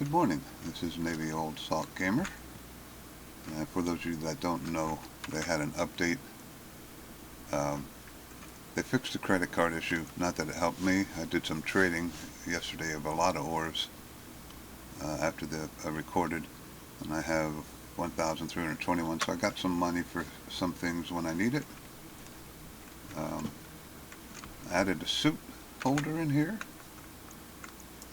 Good morning. This is Navy Old Salt Gamer. For those of you that don't know, they had an update. They fixed the credit card issue. Not that it helped me. I did some trading yesterday of a lot of ores after I recorded, and I have 1,321. So I got some money for some things when I need it. I added a suit holder in here.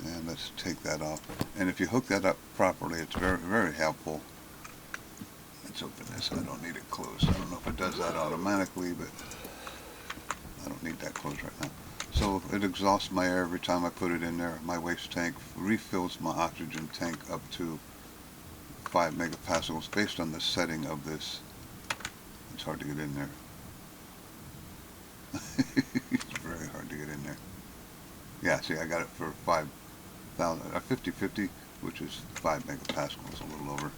And let's take that off. And if you hook that up properly, it's very, very helpful. Let's open this. I don't need it closed. I don't know if it does that automatically, but I don't need that closed right now. So it exhausts my air every time I put it in there. My waste tank refills my oxygen tank up to 5 megapascals based on the setting of this. It's hard to get in there. It's very hard to get in there. Yeah, see, I got it for 50/50, which is 5 megapascals, a little over.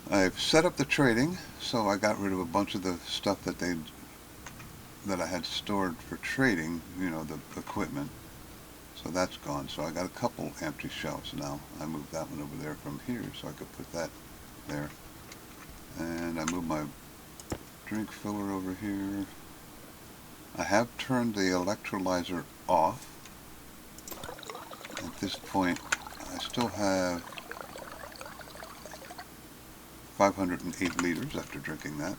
I've set up the trading, so I got rid of a bunch of the stuff that I had stored for trading, you know, the equipment. So that's gone. So I got a couple empty shelves now. I moved that one over there from here so I could put that there. And I moved my drink filler over here. I have turned the electrolyzer off. At this point, I still have 508 liters after drinking that.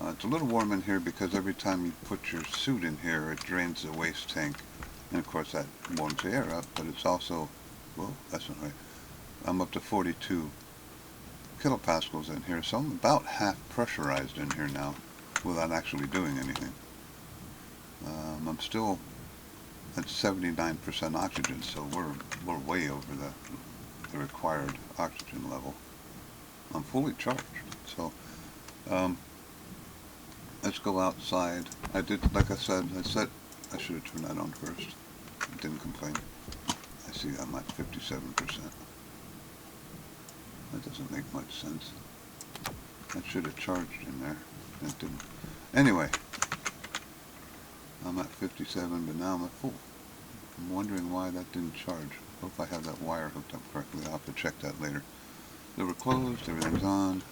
It's a little warm in here because every time you put your suit in here, it drains the waste tank. And of course that warms the air up, but it's also, well, that's not right. I'm up to 42 kilopascals in here, so I'm about half pressurized in here now without actually doing anything. I'm still at 79% oxygen, so we're way over the required oxygen level. I'm fully charged. So let's go outside. I did, like I said, I should have turned that on first. I didn't complain. I see I'm at 57%. That doesn't make much sense. I should have charged in there. That didn't. Anyway, I'm at 57, but now I'm at full. I'm wondering why that didn't charge. Hope I have that wire hooked up correctly. I'll have to check that later. They were closed, everything's on.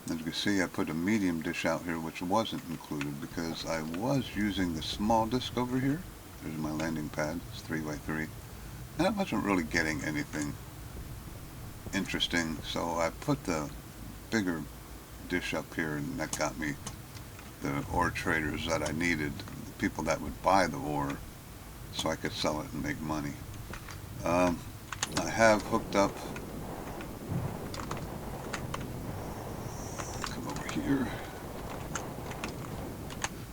As you can see, I put a medium dish out here, which wasn't included because I was using the small disc over here. There's my landing pad, it's 3x3. And I wasn't really getting anything interesting, so I put the bigger dish up here, and that got me the ore traders that I needed, the people that would buy the ore, so I could sell it and make money. I have hooked up, come over here,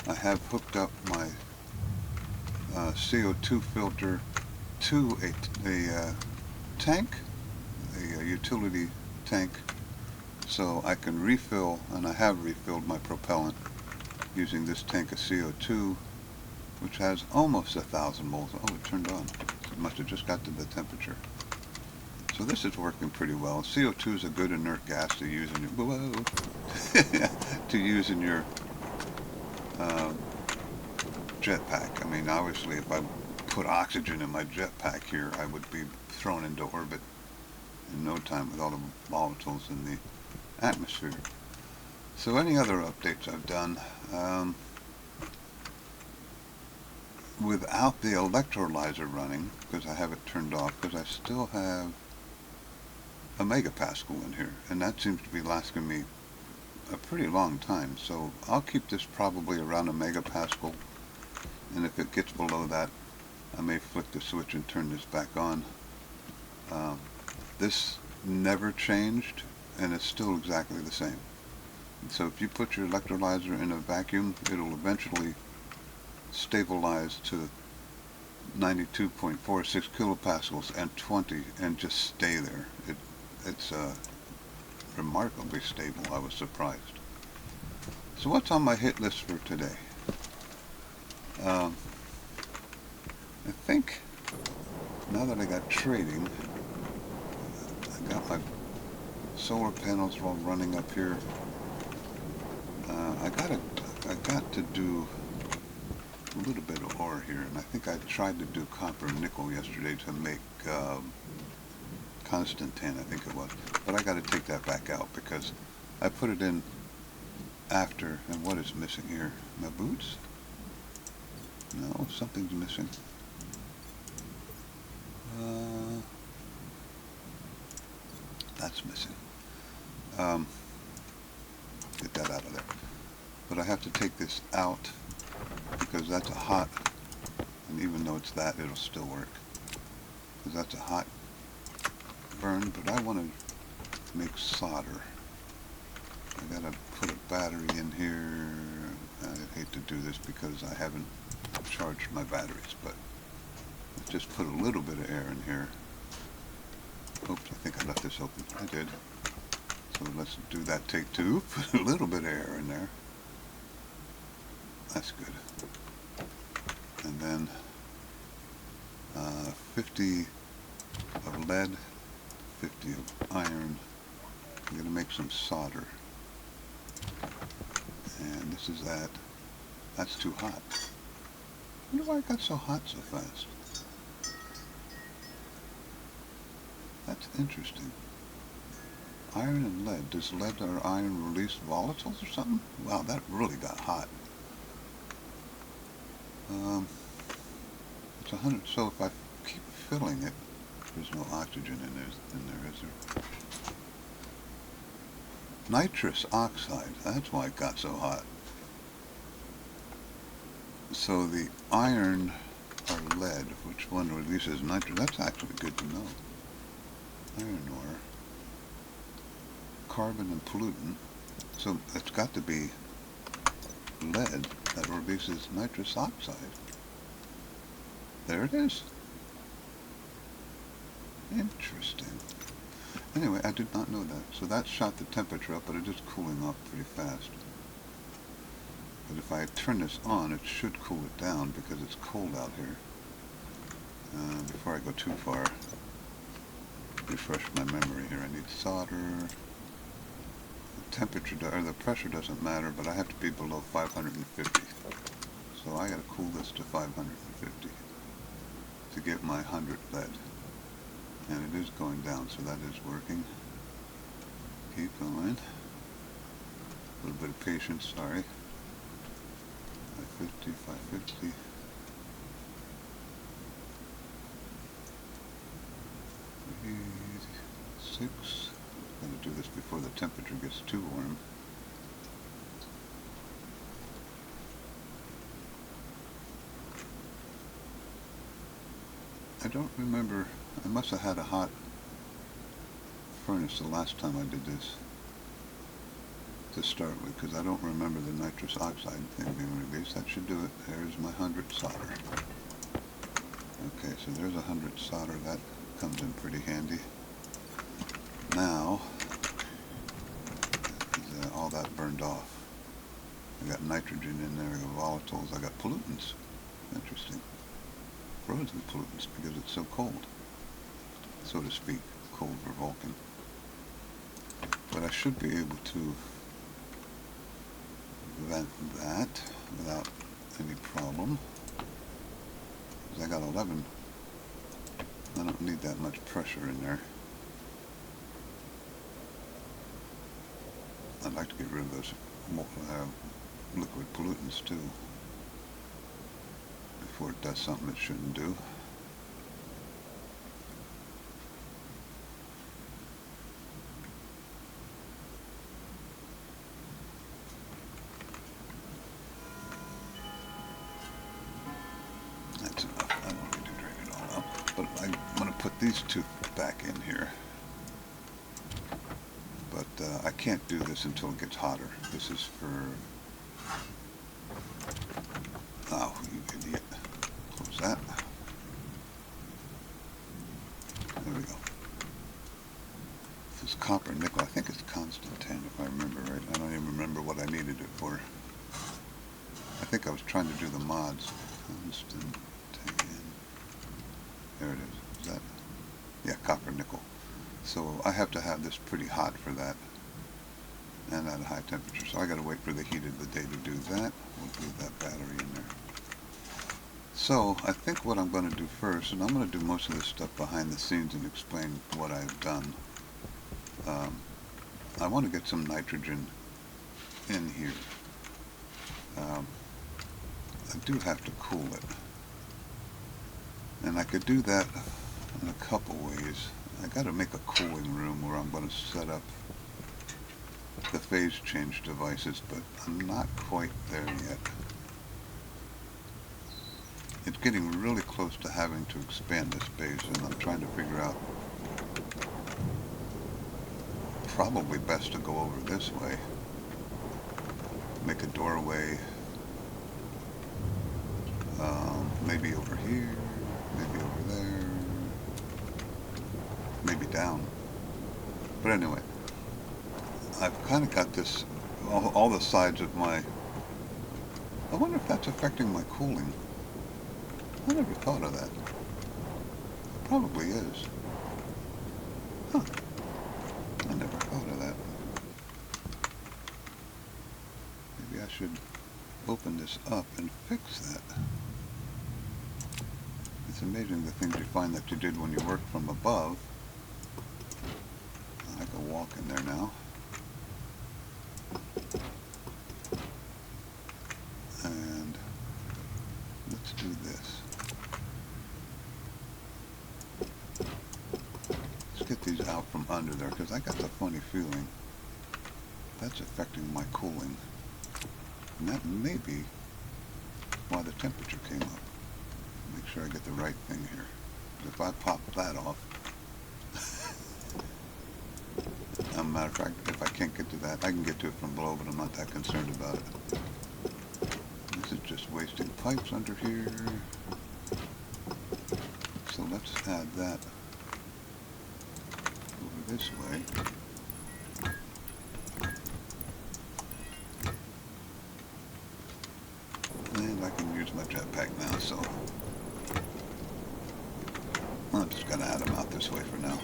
I have hooked up my CO2 filter to a tank, a utility tank, so I can refill, and I have refilled my propellant using this tank of CO2, which has almost 1,000 moles. Oh, it turned on. It must have just got to the temperature. So this is working pretty well. CO2 is a good inert gas to use in your to use in your jetpack. I mean, obviously, if I put oxygen in my jetpack here, I would be thrown into orbit in no time with all the volatiles in the atmosphere. So any other updates I've done, without the electrolyzer running, because I have it turned off, because I still have a megapascal in here, and that seems to be lasting me a pretty long time. So I'll keep this probably around a megapascal, and if it gets below that, I may flick the switch and turn this back on. This never changed, and it's still exactly the same. So if you put your electrolyzer in a vacuum, it'll eventually stabilize to 92.46 kilopascals and 20 and just stay there. It's remarkably stable. I was surprised. So what's on my hit list for today? I think now that I got trading, I got my solar panels all running up here. I got to do a little bit of ore here, and I think I tried to do copper and nickel yesterday to make constant tin, I think it was. But I got to take that back out because I put it in after, and what is missing here? My boots? No, something's missing. That's missing. Get that out of there. But I have to take this out because that's a hot, and even though it's that, it'll still work. Because that's a hot burn, but I want to make solder. I gotta put a battery in here. I hate to do this because I haven't charged my batteries, but let's just put a little bit of air in here. Oops, I think I left this open. I did. So let's do that take two. Put a little bit of air in there. That's good. And then 50 of lead, 50 of iron. I'm going to make some solder. And this is that. That's too hot. I wonder why it got so hot so fast. That's interesting. Iron and lead. Does lead or iron release volatiles or something? Wow, that really got hot. It's 100. So if I keep filling it, there's no oxygen in there, is there? Nitrous oxide. That's why it got so hot. So the iron or lead, which one releases nitrogen? That's actually good to know. Iron ore, carbon and pollutant. So it's got to be lead that releases nitrous oxide. There it is. Interesting. Anyway, I did not know that. So that shot the temperature up, but it is cooling off pretty fast. But if I turn this on, it should cool it down because it's cold out here. Before I go too far, refresh my memory here. I need solder. The temperature, or the pressure doesn't matter, but I have to be below 550. So I gotta cool this to 550 to get my 100 lead. And it is going down, so that is working. Keep going. A little bit of patience, sorry. 550, 550. Six. I'm going to do this before the temperature gets too warm. I don't remember. I must have had a hot furnace the last time I did this to start with, because I don't remember the nitrous oxide thing being released. That should do it. There's my 100 solder. Okay, so there's 100 solder. That comes in pretty handy. Now, all that burned off. I got nitrogen in there, I got volatiles, I got pollutants. Interesting. Frozen pollutants because it's so cold, so to speak, cold for Vulcan. But I should be able to vent that without any problem. Because I got 11. I don't need that much pressure in there. I'd like to get rid of those liquid pollutants too before it does something it shouldn't do. That's enough. I don't need to drain it all out. But I'm going to put these two back in here. But I can't do this until it gets hotter. This is for... Oh, you idiot. Close that. There we go. This is copper nickel. I think it's constant tin, if I remember right. I don't even remember what I needed it for. I think I was trying to do the mods. Constant tin. There it is. Is that? Yeah, copper nickel. So I have to have this pretty hot for that, and at a high temperature. So I got to wait for the heat of the day to do that. We'll leave that battery in there. So I think what I'm going to do first, and I'm going to do most of this stuff behind the scenes and explain what I've done. I want to get some nitrogen in here. I do have to cool it. And I could do that in a couple ways. I got to make a cooling room where I'm going to set up the phase change devices, but I'm not quite there yet. It's getting really close to having to expand the space, and I'm trying to figure out probably best to go over this way. Make a doorway, maybe over here, maybe over there, maybe down. But anyway, I've kind of got this, all the sides of my, I wonder if that's affecting my cooling. I never thought of that. It probably is. Huh. I never thought of that. Maybe I should open this up and fix that. It's amazing the things you find that you did when you work from above. I can walk in there now. And let's do this. Let's get these out from under there, because I got the funny feeling that's affecting my cooling. And that may be why the temperature came up. Make sure I get the right thing here. If I pop that off, as a matter of fact, if I can't get to that, I can get to it from below, but I'm not that concerned about it. This is just wasting pipes under here. So let's add that over this way. And I can use my jetpack now, so I'm just going to add them out this way for now.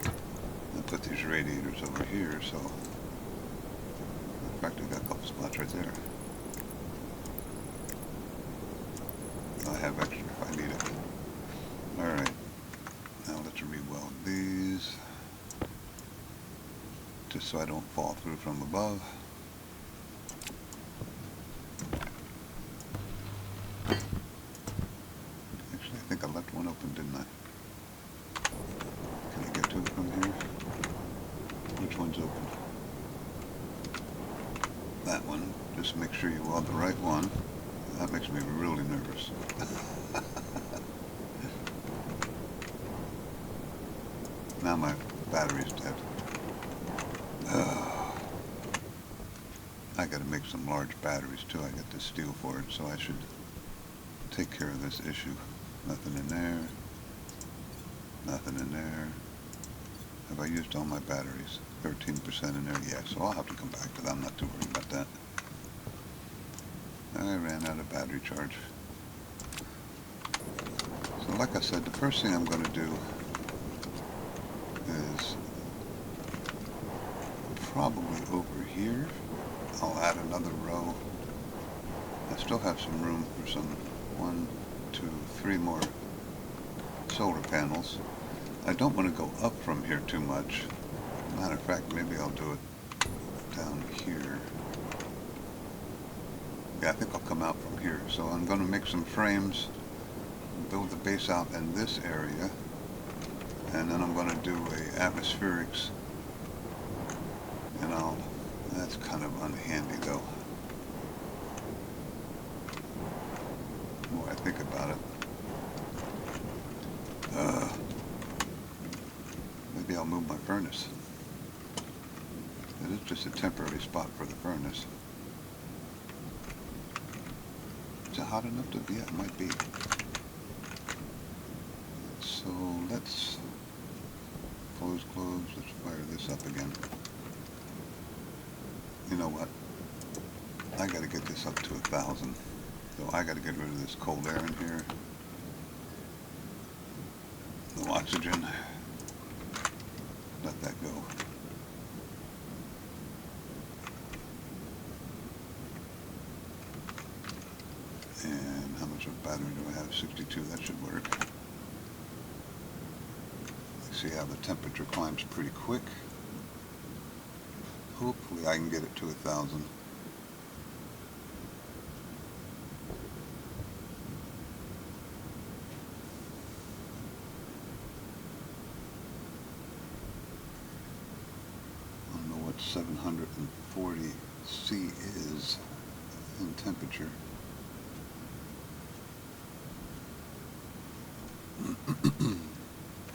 I'll put these radiators over here, so in fact I got a couple spots right there. I have extra if I need it. Alright, now let's re-weld these, just so I don't fall through from above. Actually, I think I left one open, didn't I? Can I get to it from here? Which one's open? That one. Just make sure you weld the right one. That makes me really nervous. Now my battery's dead. I gotta make some large batteries too. I got the steel for it, so I should take care of this issue. Nothing in there. Nothing in there. Have I used all my batteries? 13% in there? Yeah, so I'll have to come back to that. I'm not too worried about that. I ran out of battery charge. So like I said, the first thing I'm going to do is probably over here. I'll add another row. I still have some room for some 1, 2, 3 more solar panels. I don't want to go up from here too much. Matter of fact, maybe I'll do it down here. Yeah, I think I'll come out from here. So I'm going to make some frames, build the base out in this area, and then I'm going to do a atmospherics, and that's kind of unhandy though. The more I think about it. Maybe I'll move my furnace. It is just a temporary spot for the furnace. Is it hot enough to be? Yeah, it might be. So let's close. Let's fire this up again. You know what? I gotta get this up to 1,000. So I gotta get rid of this cold air in here. No oxygen. Let that go. And how much much of a battery do I have? 62, that should work. See how the temperature climbs pretty quick. Hopefully I can get it to 1,000. I don't know what 740 C is in temperature.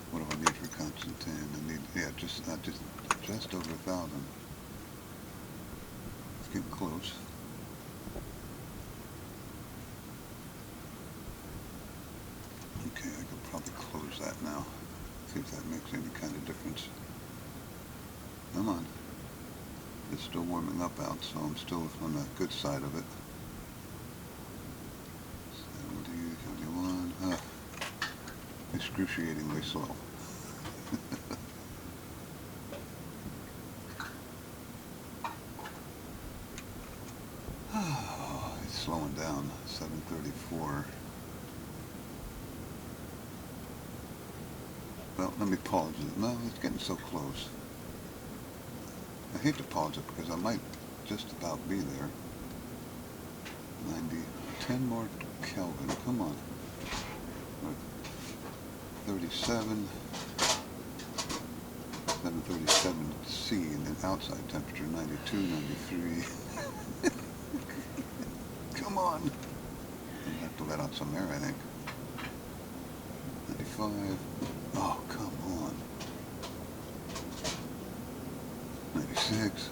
What do I need for Constantine? I need, yeah, just over 1,000. It's getting close. Okay, I could probably close that now. See if that makes any kind of difference. Come on. It's still warming up out, so I'm still on the good side of it. 70, 71. Excruciatingly slow. Oh, it's slowing down. 734. Well, let me pause it. No, it's getting so close. I hate to pause it because I might just about be there. 90. 10 more Kelvin. Come on. 37. 737 C, and then outside temperature 92, 93. Come on. I have to let out some air, I think. 95. Oh, come on. 96.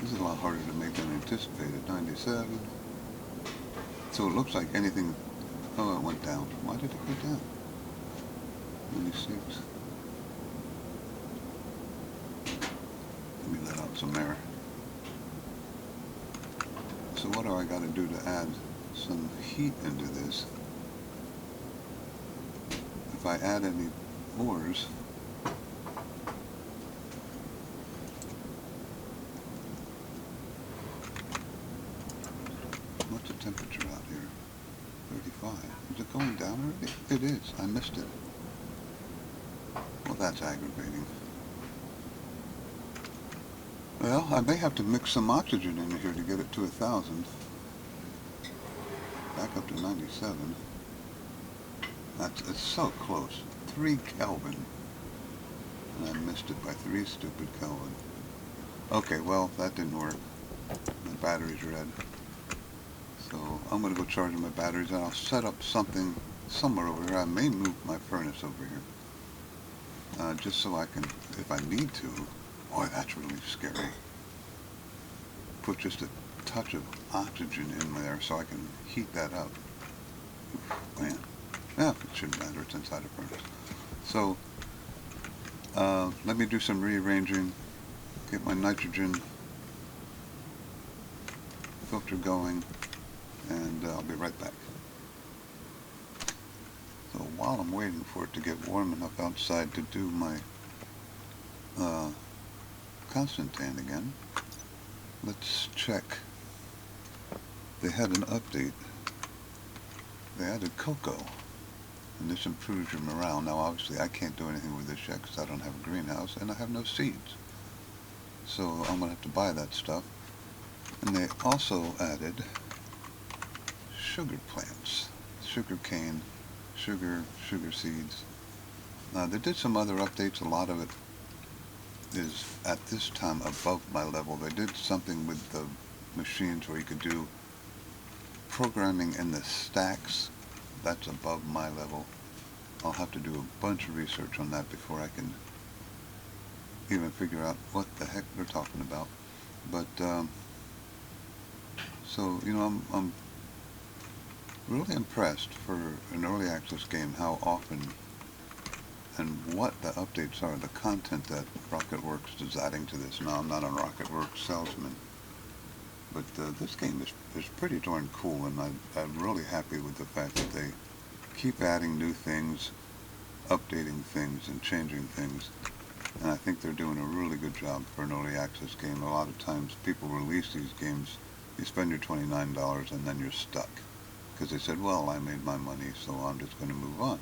This is a lot harder to make than anticipated. 97. So it looks like anything. Oh, it went down. Why did it go down? 96. Let me let out some air. So what do I got to do to add some heat into this? If I add any ores, what's the temperature out here? 35. Is it going down already? It is. I missed it. Well, that's aggravating. Well, I may have to mix some oxygen in here to get it to 1,000. Back up to 97. It's so close. 3 Kelvin. And I missed it by 3 stupid Kelvin. Okay, well, that didn't work. My battery's red. So I'm going to go charge my batteries, and I'll set up something somewhere over here. I may move my furnace over here. Just so I can, if I need to. Boy, that's really scary. Put just a touch of oxygen in there so I can heat that up. Oof, man. Yeah, it shouldn't matter. It's inside a furnace. So, let me do some rearranging. Get my nitrogen filter going, and I'll be right back. So while I'm waiting for it to get warm enough outside to do my Constantine again, let's check. They had an update. They added cocoa, and this improves your morale. Now obviously I can't do anything with this yet because I don't have a greenhouse and I have no seeds. So I'm going to have to buy that stuff. And they also added sugar plants, sugar cane, sugar seeds. They did some other updates. A lot of it is at this time above my level. They did something with the machines where you could do programming in the stacks. That's above my level. I'll have to do a bunch of research on that before I can even figure out what the heck they're talking about. But so you know, I'm really impressed for an early access game how often and what the updates are, the content that Rocketworks is adding to this. Now, I'm not a Rocketworks salesman, but this game is pretty darn cool, and I'm really happy with the fact that they keep adding new things, updating things, and changing things. And I think they're doing a really good job for an early access game. A lot of times people release these games, you spend your $29 and then you're stuck. because they said, well, I made my money, so I'm just going to move on.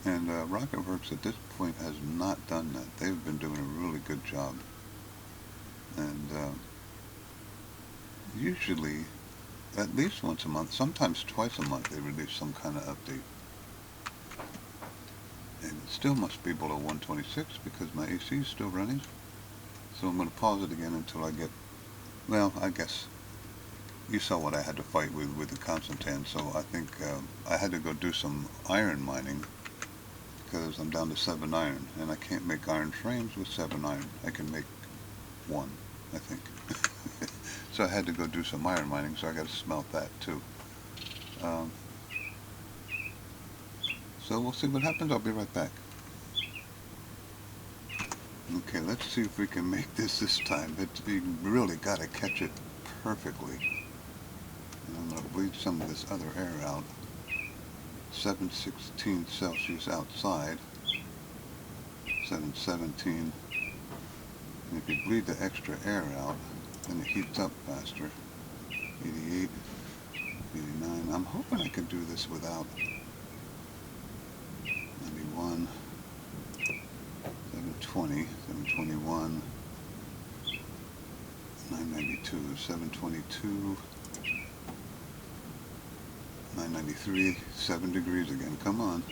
And Rocketworks at this point has not done that. They've been doing a really good job. And usually, at least once a month, sometimes twice a month, they release some kind of update. And it still must be below 126 because my AC is still running. So I'm going to pause it again until I get, well, I guess you saw what I had to fight with the Constantine, so I think I had to go do some iron mining because I'm down to 7 iron, and I can't make iron frames with 7 iron. I can make 1, I think. So I had to go do some iron mining, so I got to smelt that too. So we'll see what happens. I'll be right back. Okay, let's see if we can make this time. We really got to catch it perfectly. And I'm going to bleed some of this other air out. 716 Celsius outside. 717. And if you bleed the extra air out, then it heats up faster. 88, 89. I'm hoping I can do this without 91, 720, 721, 992, 722, 993, 7 degrees again. Come on.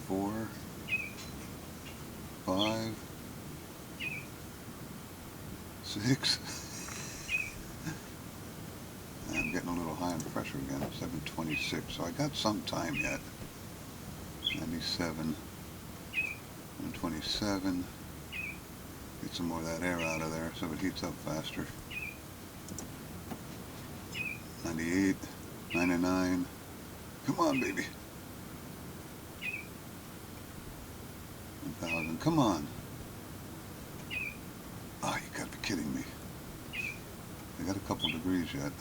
4, 5, 6. I'm getting a little high on pressure again. 726. So I got some time yet. 97, 127. Get some more of that air out of there so it heats up faster. 98, 99. Come on, baby. 1,000. Come on. Oh, you gotta be kidding me. I got a couple degrees yet.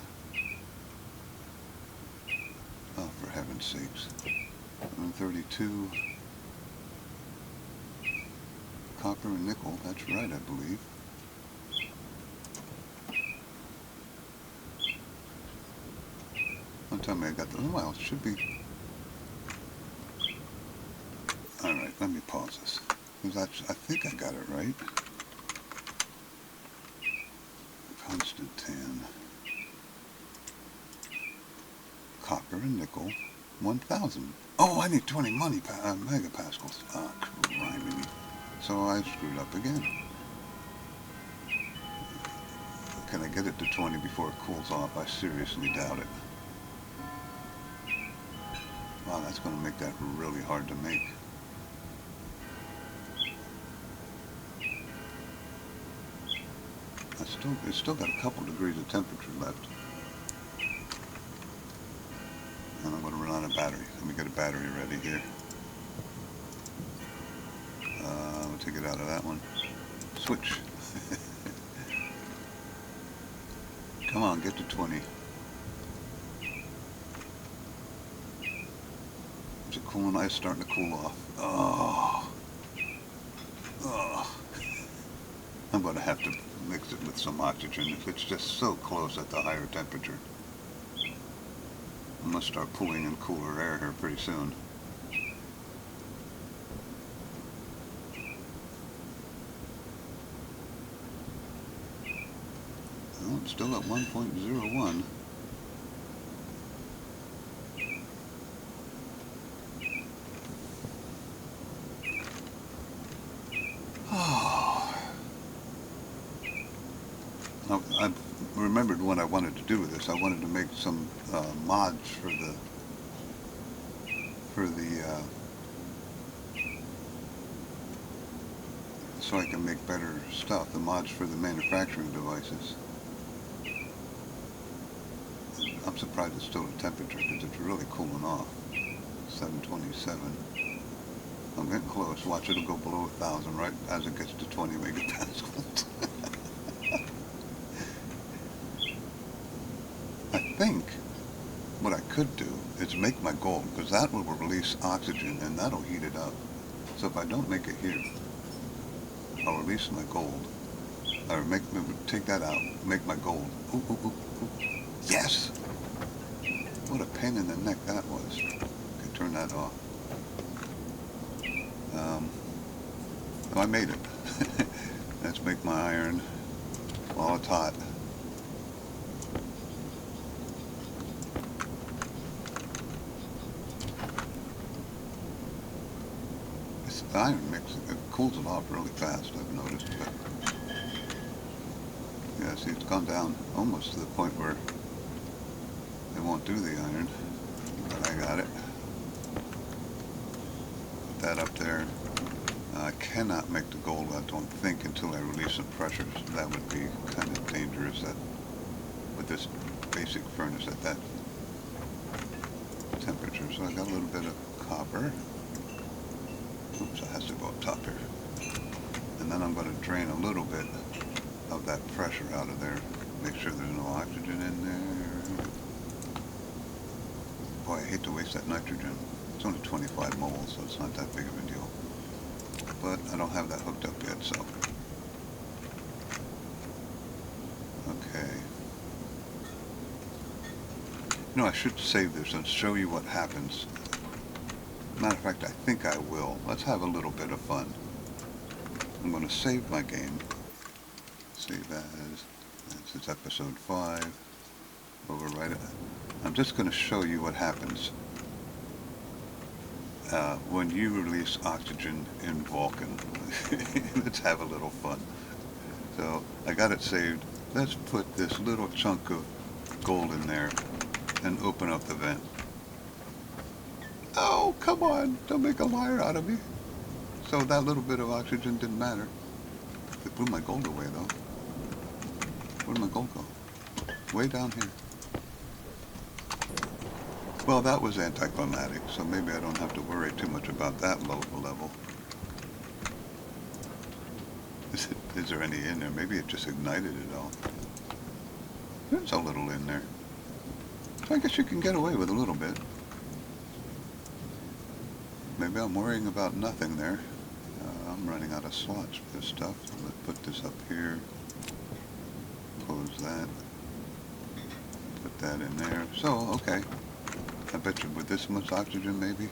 Oh, for heaven's sakes. 132. Copper and nickel, that's right, I believe. Don't tell me I got the, well, it should be. Alright, let me pause this. Because I think I got it right. Constantine. Copper and nickel. 1,000. Oh, I need 20 megapascals. Oh, criminy. So I screwed up again. Can I get it to 20 before it cools off? I seriously doubt it. Wow, that's going to make that really hard to make. It's still got a couple degrees of temperature left. And I'm going to run out of battery. Let me get a battery ready here. We'll take it out of that one. Switch. Come on, get to 20. Is it cooling? It's starting to cool off. Oh. Oh. I'm going to have to mix it with some oxygen. It's just so close at the higher temperature. I must start pulling in cooler air here pretty soon. Well, it's still at 1.01. I remembered what I wanted to do with this. I wanted to make some mods for the so I can make better stuff. The mods for the manufacturing devices. I'm surprised it's still at temperature because it's really cooling off. 727. I'm getting close. Watch, it'll go below 1,000 right as it gets to 20 megapascals. I think what I could do is make my gold, because that will release oxygen and that'll heat it up. So if I don't make it here, I'll release my gold. Or take that out, make my gold. Ooh, ooh, ooh, ooh. Yes! What a pain in the neck that was. Okay, turn that off. Oh, I made it. Let's make my iron while it's hot. This iron mix, it cools it off really fast, I've noticed. But yeah, see, it's gone down almost to the point where it won't do the iron. But I got it. Put that up there. I cannot make the gold, I don't think, until I release some pressures. That would be kind of dangerous with this basic furnace at that temperature. So I got a little bit of copper. Oops, it has to go up top here. And then I'm going to drain a little bit of that pressure out of there. Make sure there's no oxygen in there. Boy, I hate to waste that nitrogen. It's only 25 moles, so it's not that big of a deal. But I don't have that hooked up yet, so. Okay. You know, I should save this and show you what happens. Matter of fact, I think I will. Let's have a little bit of fun. I'm going to save my game. Save as. This is episode 5. Overwrite it. I'm just going to show you what happens when you release oxygen in Vulcan. Let's have a little fun. So I got it saved. Let's put this little chunk of gold in there and open up the vent. Oh, come on, don't make a liar out of me. So that little bit of oxygen didn't matter. They blew my gold away though. Where did my gold go? Way down here. Well, that was anticlimactic, so maybe I don't have to worry too much about that low level. Is there any in there? Maybe it just ignited it all. There's a little in there. So I guess you can get away with a little bit. Maybe I'm worrying about nothing there. I'm running out of slots for this stuff. So let's put this up here. Close that. Put that in there. So, okay. I bet you with this much oxygen maybe,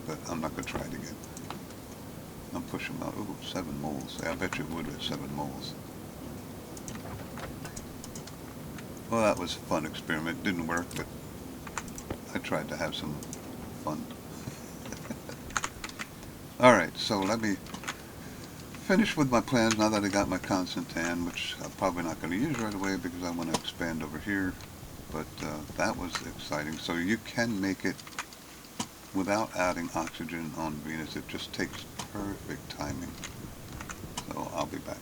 but I'm not going to try it again. I'm pushing out, ooh, 7 moles. Yeah, I bet you it would with 7 moles. Well, that was a fun experiment. Didn't work, but I tried to have some fun. Alright, so let me finish with my plans now that I got my constant tan, which I'm probably not going to use right away because I want to expand over here. But that was exciting. So you can make it without adding oxygen on Venus. It just takes perfect timing. So I'll be back.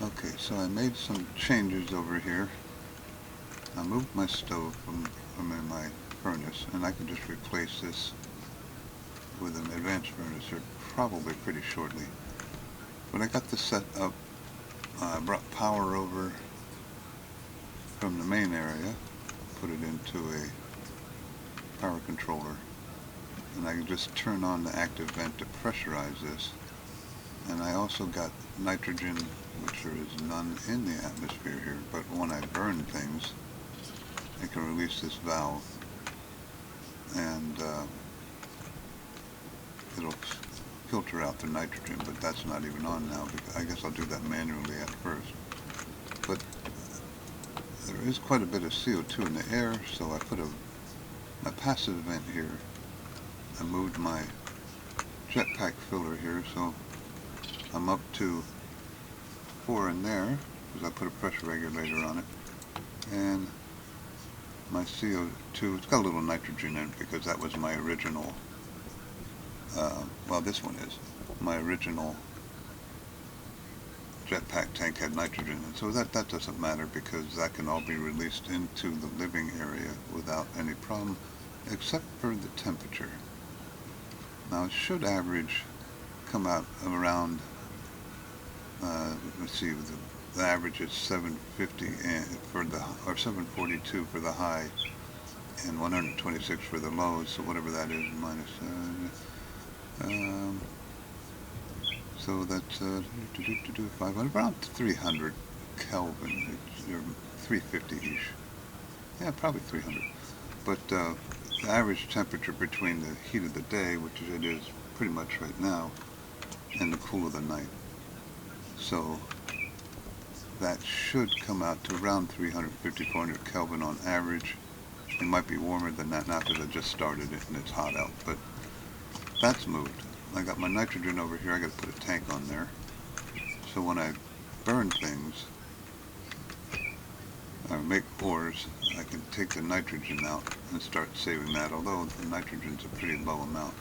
Okay, so I made some changes over here. I moved my stove from in my furnace, and I can just replace this with an advanced furnace here probably pretty shortly. But I got this set up. I brought power over from the main area, put it into a power controller, and I can just turn on the active vent to pressurize this. And I also got nitrogen, which there is none in the atmosphere here, but when I burn things, I can release this valve, and it'll filter out the nitrogen, but that's not even on now, because I guess I'll do that manually at first. But there is quite a bit of CO2 in the air, so I put my passive vent here. I moved my jetpack filler here, so I'm up to 4 in there, because I put a pressure regulator on it. And my CO2, it's got a little nitrogen in it, because that was my original, well, this one is, my original jetpack tank had nitrogen in it, so that doesn't matter because that can all be released into the living area without any problem, except for the temperature. Now it should average come out around, let's see, the average is 750 for the, or 742 for the high, and 126 for the low. So whatever that is, minus. So that's 500, around 300 Kelvin, 350-ish. Yeah, probably 300. But the average temperature between the heat of the day, which it is pretty much right now, and the cool of the night. So that should come out to around 350, 400 Kelvin on average. It might be warmer than that now because I just started it and it's hot out, but that's moved. I got my nitrogen over here. I got to put a tank on there. So when I burn things, or make ores, I can take the nitrogen out and start saving that, although the nitrogen's a pretty low amount.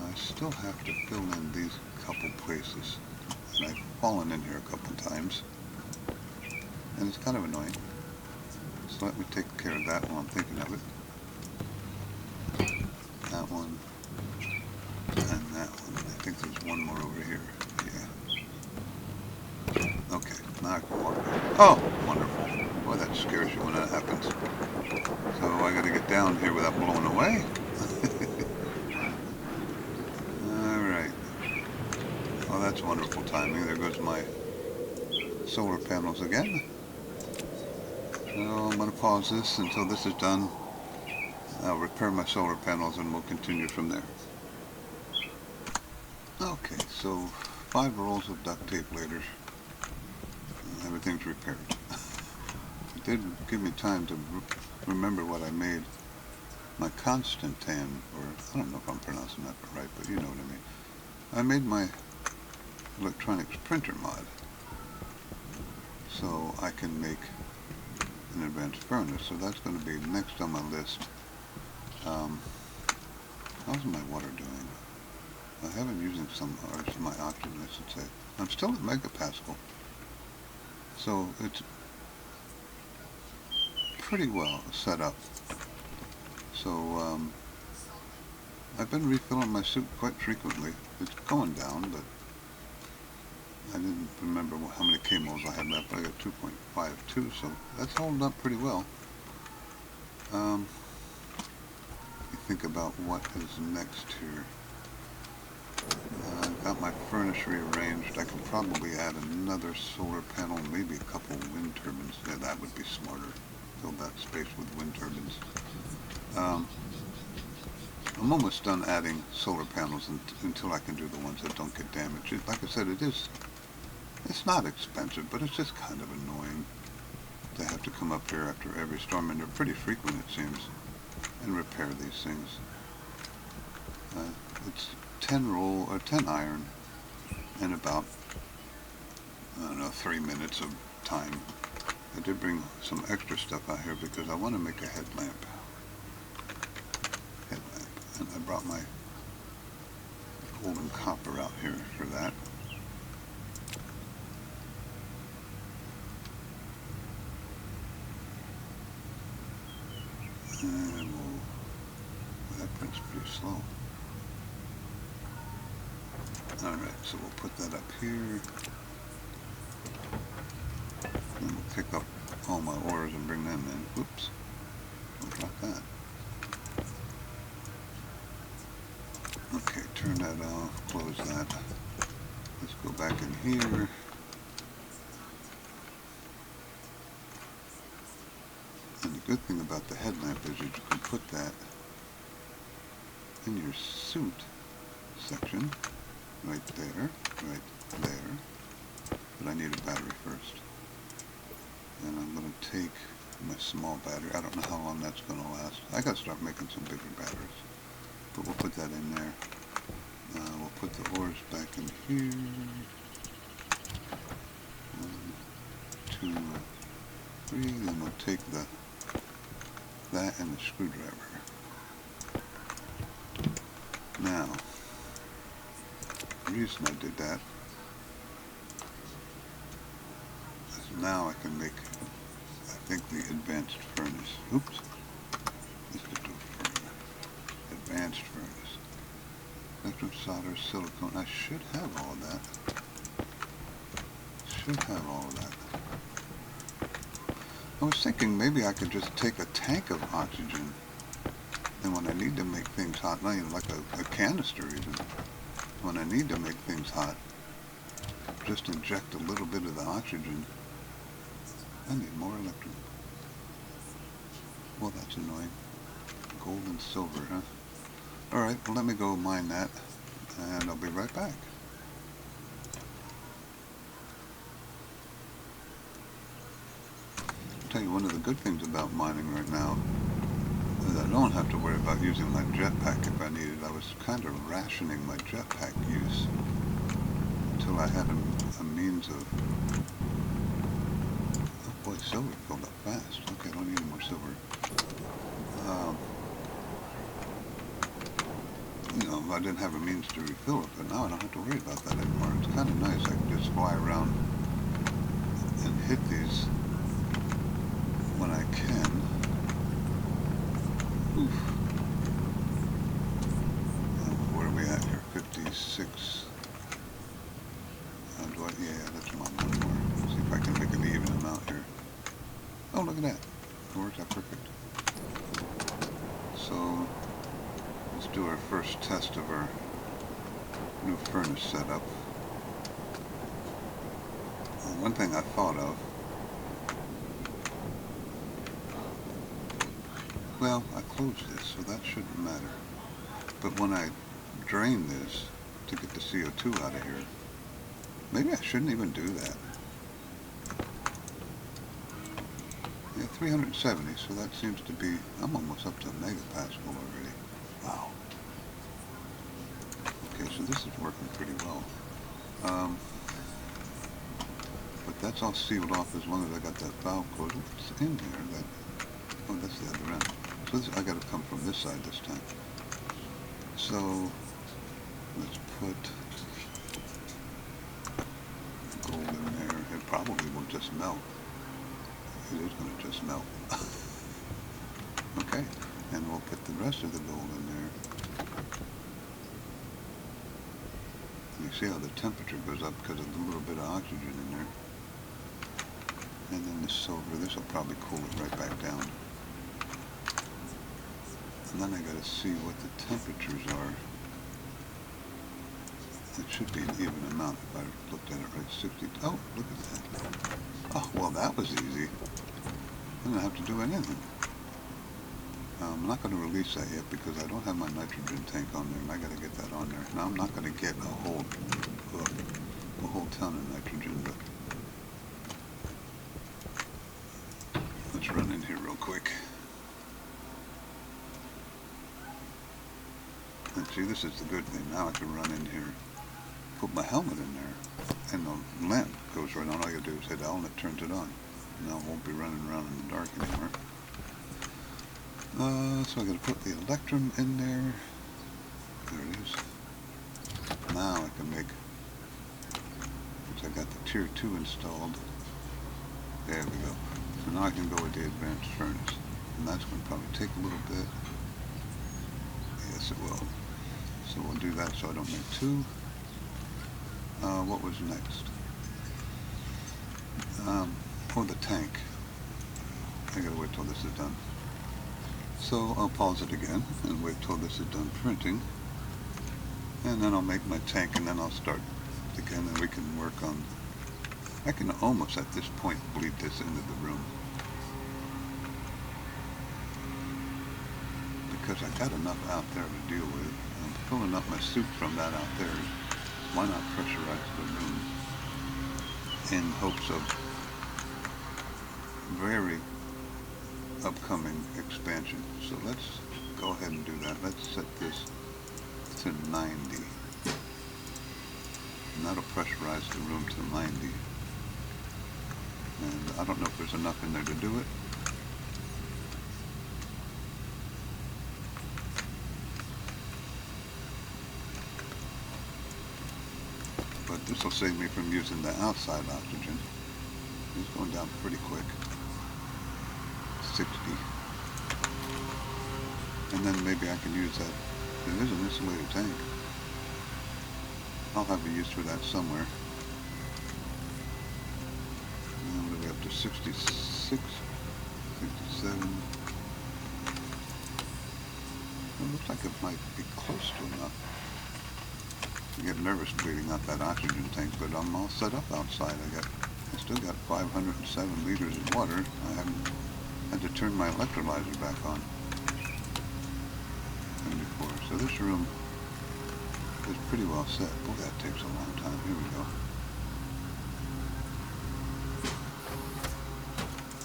I still have to fill in these couple places, and I've fallen in here a couple times, and it's kind of annoying. So let me take care of that while I'm thinking of it. That one, and that one. I think there's one more over here. Yeah. Okay, now I can walk. Oh, wonderful. Boy, that scares you when that happens. So I got to get down here without blowing away. Alright. Well, that's wonderful timing. There goes my solar panels again. So I'm going to pause this until this is done. I'll repair my solar panels and we'll continue from there. Okay, so 5 rolls of duct tape later. Everything's repaired. It did give me time to remember what I made my Constantan, or I don't know if I'm pronouncing that right, but you know what I mean. I made my electronics printer mod so I can make an advanced furnace. So that's going to be next on my list. How's my water doing? I haven't using some, or my oxygen I should say. I'm still at megapascal. So it's pretty well set up. So I've been refilling my soup quite frequently. It's going down, but I didn't remember how many kmols I had left, but I got 2.52, so that's holding up pretty well. You think about what is next here. I've got my furnace rearranged. I could probably add another solar panel, maybe a couple wind turbines. Yeah, that would be smarter. Fill that space with wind turbines. I'm almost done adding solar panels until I can do the ones that don't get damaged. Like I said, it's not expensive, but it's just kind of annoying to have to come up here after every storm, and they're pretty frequent it seems, and repair these things. It's 10 roll or 10 iron and about, I don't know, 3 minutes of time. I did bring some extra stuff out here because I want to make a headlamp. And I brought my gold and copper out here for that. And that print's pretty slow. Alright, so we'll put that up here. And we'll pick up all my ores and bring them in. Whoops. We'll drop that. Okay, turn that off, close that. Let's go back in here. And the good thing about the headlamp is you can put that in your suit section, right there, right there. But I need a battery first. And I'm going to take my small battery. I don't know how long that's going to last. I got to start making some bigger batteries. But we'll put that in there. We'll put the ores back in here. 1, 2, 3. Then we'll take that and the screwdriver. Now, the reason I did that is now I can make, I think, the advanced furnace. Oops. Let's just do advanced furnace. Electrum solder, silicone. I should have all of that. Should have all of that. I was thinking maybe I could just take a tank of oxygen, and when I need to make things hot, not even like a canister even, when I need to make things hot, just inject a little bit of the oxygen. I need more electrum. Well, that's annoying. Gold and silver, huh? Alright, well let me go mine that, and I'll be right back. I'll tell you, one of the good things about mining right now is I don't have to worry about using my jetpack if I need it. I was kind of rationing my jetpack use until I had a means of... Oh boy, silver filled up fast. Okay, I don't need any more silver. You know, I didn't have a means to refill it, but now I don't have to worry about that anymore. It's kind of nice. I can just fly around and hit these when I can. Oof. Where are we at here? 56. Yeah, that's my one more. Let's see if I can make an even amount here. Oh, look at that. It works out perfect. So, let's do our first test of our new furnace setup. One thing I thought of, well, I closed this, so that shouldn't matter. But when I drain this to get the CO2 out of here, maybe I shouldn't even do that. Yeah, 370, so that seems to be, I'm almost up to a megapascal already. Wow. Okay, so this is working pretty well. But that's all sealed off as long as I got that valve closed. What's in there? Oh, that's the other end. So this, I got to come from this side this time. So let's put gold in there. It probably will just melt. It is going to just melt. Okay, and we'll put the rest of the gold in there. You see how the temperature goes up because of the little bit of oxygen in there. And then the silver, this will probably cool it right back down. And then I got to see what the temperatures are. It should be an even amount if I looked at it right. 60. Oh, look at that. Oh, well, that was easy. I didn't have to do anything. I'm not going to release that yet because I don't have my nitrogen tank on there, and I got to get that on there. Now, I'm not going to get a whole ton of nitrogen, but let's run in here real quick. And see, this is the good thing. Now I can run in here, put my helmet in there, and the lamp goes right on. All you gotta do is hit L and it turns it on. Now it won't be running around in the dark anymore. So I gotta put the electrum in there. There it is. Now I can make, since I got the tier 2 installed, there we go. So now I can go with the advanced furnace. And that's going to probably take a little bit. Yes, it will. So we'll do that so I don't make 2. What was next? Oh, the tank. I gotta wait till this is done. So I'll pause it again and wait till this is done printing. And then I'll make my tank and then I'll start again and we can work on... I can almost at this point bleed this into the room. Because I got enough out there to deal with. I'm filling up my soup from that out there. Why not pressurize the room in hopes of very upcoming expansion. So let's go ahead and do that. Let's set this to 90. And that'll pressurize the room to 90. And I don't know if there's enough in there to do it. But this will save me from using the outside oxygen. It's going down pretty quick. 60. And then maybe I can use that. It is an insulated tank. I'll have a use for that somewhere. And we'll be up to 66, 67. It looks like it might be close to enough. I get nervous bleeding out that oxygen tank, but I'm all set up outside. I still got 507 liters of water. I haven't had to turn my electrolyzer back on. 74. So this room is pretty well set. Boy, that takes a long time. Here we go.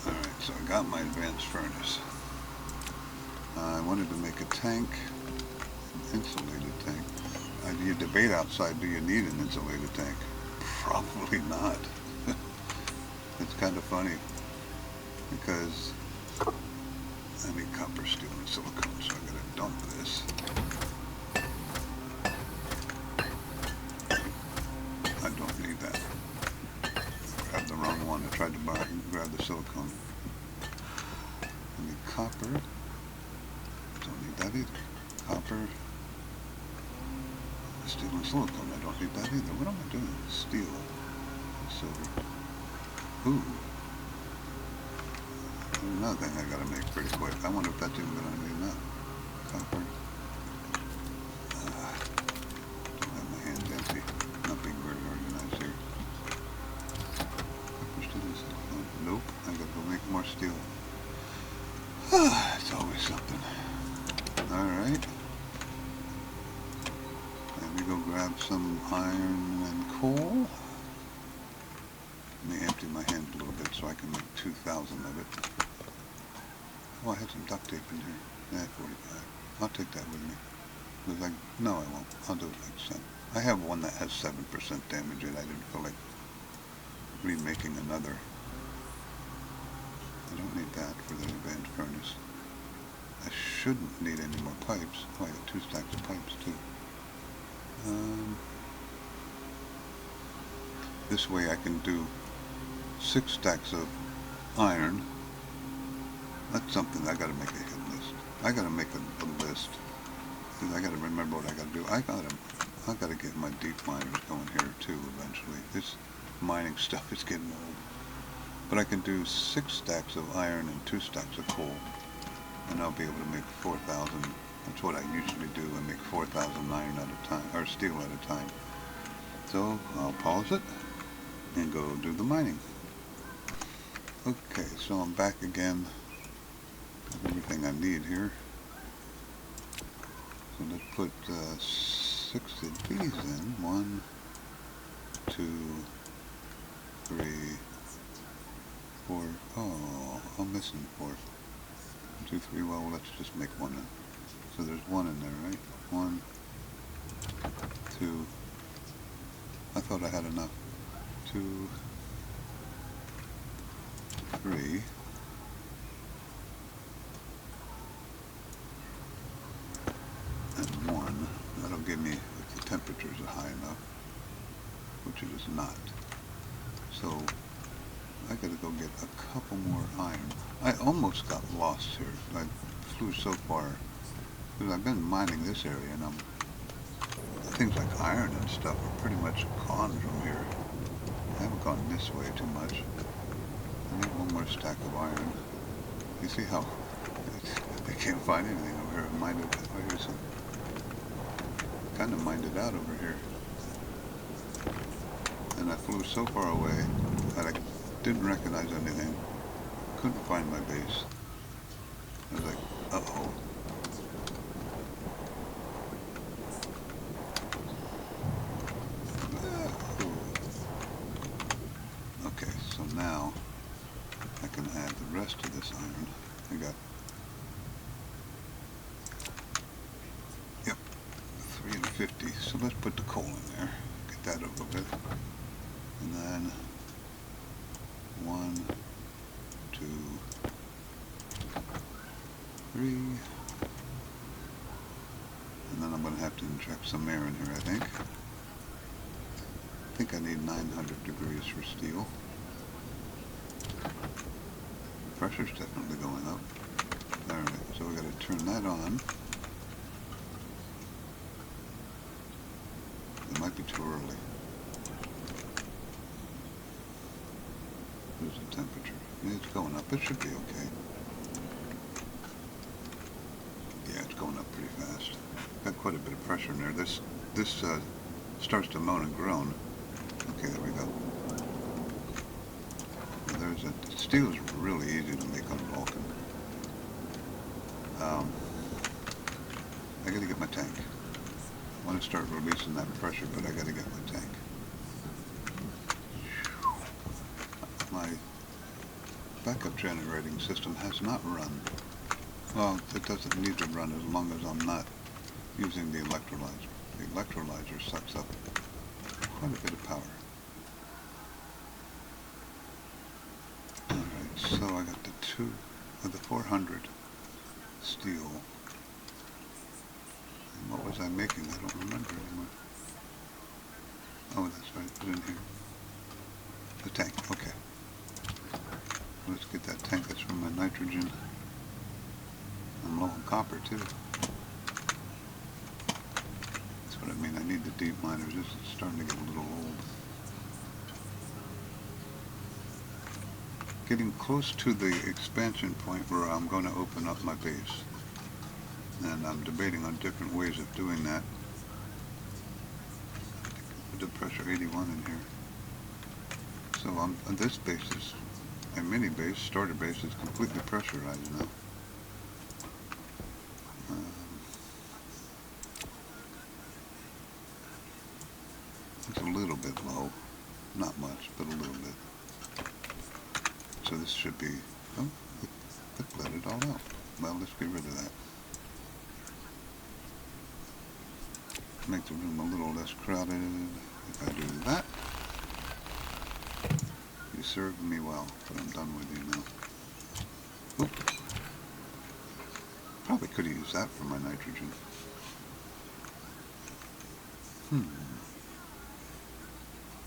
Alright, so I got my advanced furnace. I wanted to make a tank, an insulated tank. You debate outside, do you need an insulated tank? Probably not. It's kind of funny because I need copper, steel, and silicone, so I'm going to dump this. I don't need that. Grabbed the wrong one. I tried to grab the silicone. I need copper. Don't need that either. Copper, steel, and silicone. I don't need that either. What am I doing? Steel, silver. Ooh. Another thing I gotta make pretty quick. I wonder if that's even gonna be enough. Copper. Don't have my hands empty. Not being very organized here. Copper, steel, and silicone. Nope. I gotta go make more steel. It's always something. Alright. Let me go grab some iron and coal. Let me empty my hand a little bit so I can make 2,000 of it. Oh, I had some duct tape in here. Yeah, 45. I'll take that with me. No, I won't. I'll do it like 7. I have one that has 7% damage in it. I didn't feel like remaking another. I don't need that for the advanced furnace. I shouldn't need any more pipes. Oh, I got 2 stacks of pipes too. This way I can do 6 stacks of iron. That's something I gotta make a hit list. I gotta make a list. Because I gotta remember what I gotta do. I gotta get my deep miners going here too eventually. This mining stuff is getting old. But I can do 6 stacks of iron and 2 stacks of coal. And I'll be able to make 4,000. That's what I usually do. I make 4,000 iron at a time, or steel at a time. So I'll pause it and go do the mining. Okay, so I'm back again. Got everything I need here. So let's put 6 of these in. 1, 2, 3, 4. Oh, I'm missing 4. 1, 2, 3. Well, let's just make 1 then. So there's 1 in there, right? 1, 2. I thought I had enough. 2, 3. And 1. That'll give me if the temperatures are high enough, which it is not. So I gotta go get a couple more iron. I almost got lost here. I flew so far because I've been mining this area, and things like iron and stuff are pretty much gone from here. I haven't gone this way too much. I need 1 more stack of iron. You see how they can't find anything over here. Mined it. Oh, here's some. Kind of mined it out over here. And I flew so far away that I didn't recognize anything. Couldn't find my base. I was like, uh-oh. Okay, so now I can add the rest of this iron. I got, yep, 350. So let's put the coal in there. Get that over with. And then 1, 2, 3. And then I'm going to have to inject some air in here, I think. I think I need 900 degrees for steel. The pressure's definitely going up. Alright, so we got to turn that on. It might be too early. Here's the temperature. Yeah, it's going up. It should be okay. Yeah, it's going up pretty fast. Got quite a bit of pressure in there. This starts to moan and groan. Okay, there we go. There's a Steel is really easy to make on Vulcan. I gotta get my tank. I want to start releasing that pressure, but I gotta get my tank. My backup generating system has not run. Well, it doesn't need to run as long as I'm not using the electrolyzer. The electrolyzer sucks up quite a bit of power. Alright, so I got the 400 steel. And what was I making? I don't remember anymore. Oh, that's right, put in here. The tank, okay. Let's get that tank. That's from my nitrogen. I'm low on copper too. That's what I mean. I need the deep miners. This is starting to get a little old. Getting close to the expansion point where I'm going to open up my base. And I'm debating on different ways of doing that. Put the pressure 81 in here. So on this base is a mini base, starter base is completely pressurized now. It's a little bit low, not much, but a little bit. So this should be, oh, it let it all out. Well, let's get rid of that. Make the room a little less crowded. If I do that, you served me well, but I'm done with you now. Oop. Probably could have used that for my nitrogen.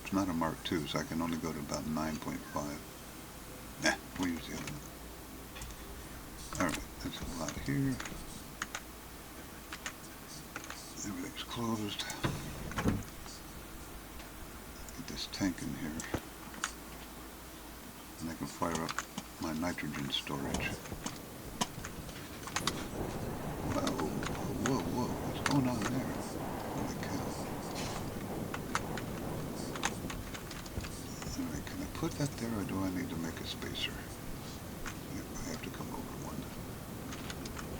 It's not a Mark II, so I can only go to about 9.5. Nah, we'll use the other one. Alright, that's a lot here. Everything's closed. Get this tank in here. And I can fire up my nitrogen storage. Whoa, whoa, whoa, what's going on there? Holy cow. Alright, can I put that there or do I need to make a spacer? Yep, I have to come over one.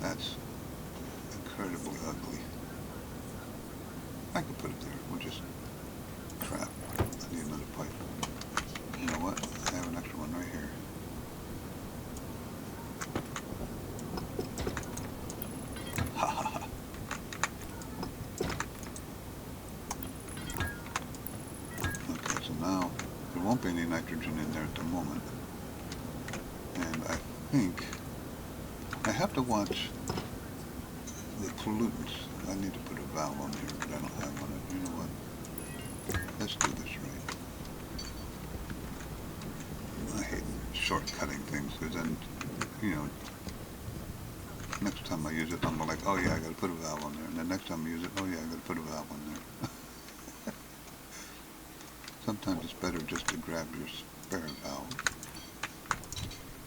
That's incredibly ugly. I could put it there. We'll just... crap. I need another pipe. You know what? I have an extra one right here. Ha ha ha. Okay, so now there won't be any nitrogen in there at the moment. And I think I have to watch the pollutants. I need to put a valve on here, but I don't have one. You know what? Let's do this right. I hate shortcutting things, because then, you know, next time I use it, I'm like, oh yeah, I gotta put a valve on there. And then next time I use it, oh yeah, I gotta put a valve on there. Sometimes it's better just to grab your spare valve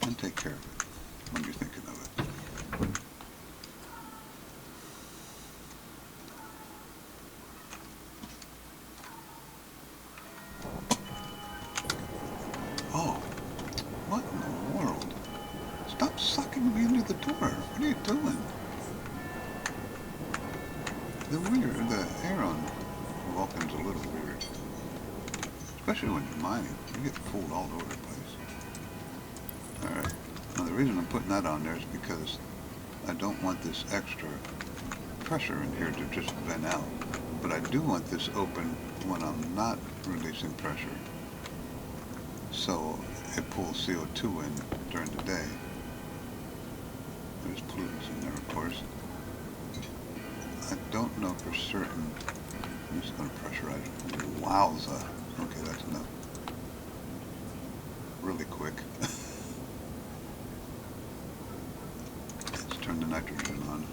and take care of it when you're thinking of it. Oh, what in the world? Stop sucking me into the door. What are you doing? The air on Vulcan's a little weird. Especially when you're mining. You get pulled all over the place. Alright. Now the reason I'm putting that on there is because I don't want this extra pressure in here to just vent out. But I do want this open when I'm not releasing pressure. So it pulls CO2 in during the day. There's pollutants in there, of course. I don't know for certain. I'm just going to pressurize it. Wowza. Okay, that's enough. Really quick. Let's turn the nitrogen on.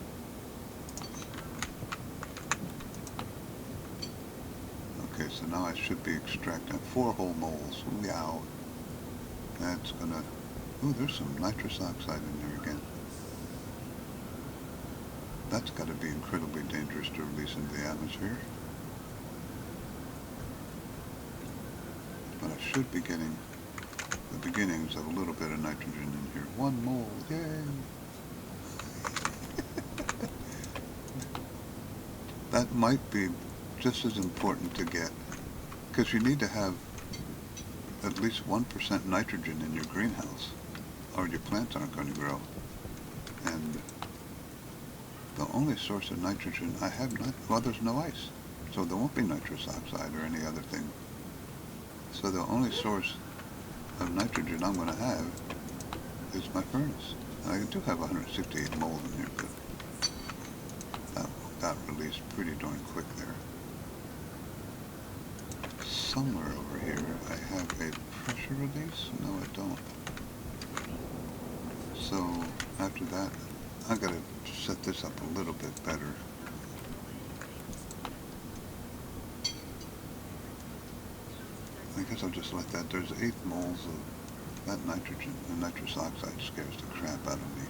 Okay, so now I should be extracting 4 whole moles. Wow. That's gonna... Ooh, there's some nitrous oxide in there again. That's got to be incredibly dangerous to release into the atmosphere. But I should be getting the beginnings of a little bit of nitrogen in here. 1 mole, yay! That might be just as important to get, because you need to have at least 1% nitrogen in your greenhouse, or your plants aren't going to grow. And the only source of nitrogen I have, well, there's no ice, so there won't be nitrous oxide or any other thing. So the only source of nitrogen I'm going to have is my furnace. And I do have 168 mold in here, but that got released pretty darn quick there. Somewhere over here I have a pressure release. No, I don't. So after that, I got to set this up a little bit better. I guess I'll just let that. There's 8 moles of that nitrogen. The nitrous oxide scares the crap out of me.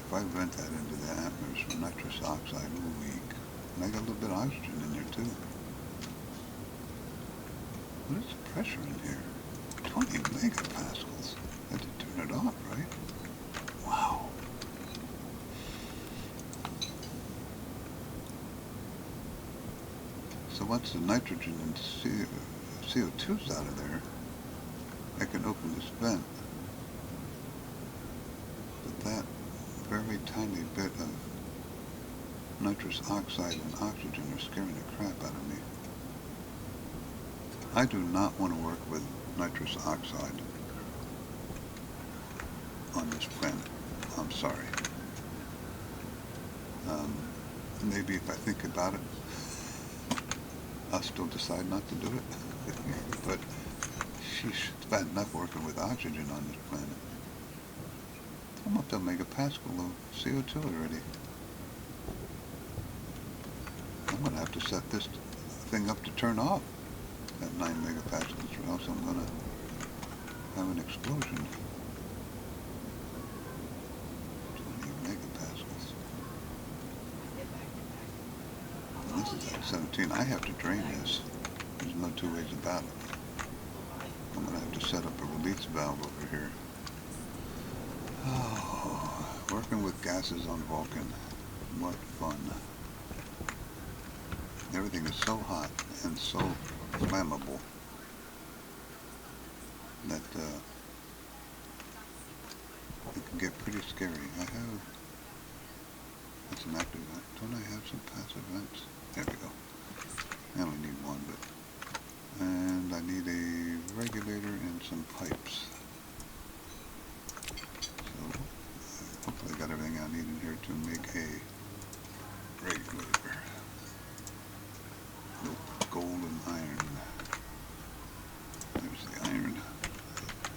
If I vent that into the atmosphere, nitrous oxide will leak. And I got a little bit of oxygen in there too. What is the pressure in here? 20 megapascals. I had to turn it off, right? Wow. So once the nitrogen and CO2's out of there, I can open this vent. But that very tiny bit of nitrous oxide and oxygen are scaring the crap out of me. I do not want to work with nitrous oxide on this plant. I'm sorry. Maybe if I think about it, I'll still decide not to do it. But sheesh, it's bad enough working with oxygen on this planet. I'm up to a megapascal of CO2 already. I'm going to have to set this thing up to turn off at 9 megapascals, or else I'm going to have an explosion. 20 megapascals. And this is at 17. I have to drain this. There's no two ways about it. I'm going to have to set up a release valve over here. Oh, working with gases on Vulcan. What fun. Everything is so hot and so flammable that it can get pretty scary. That's an active vent. Don't I have some passive vents? There we go. I only need one, and I need a regulator and some pipes. So hopefully I got everything I need in here to make a regulator. Gold and iron. There's the iron.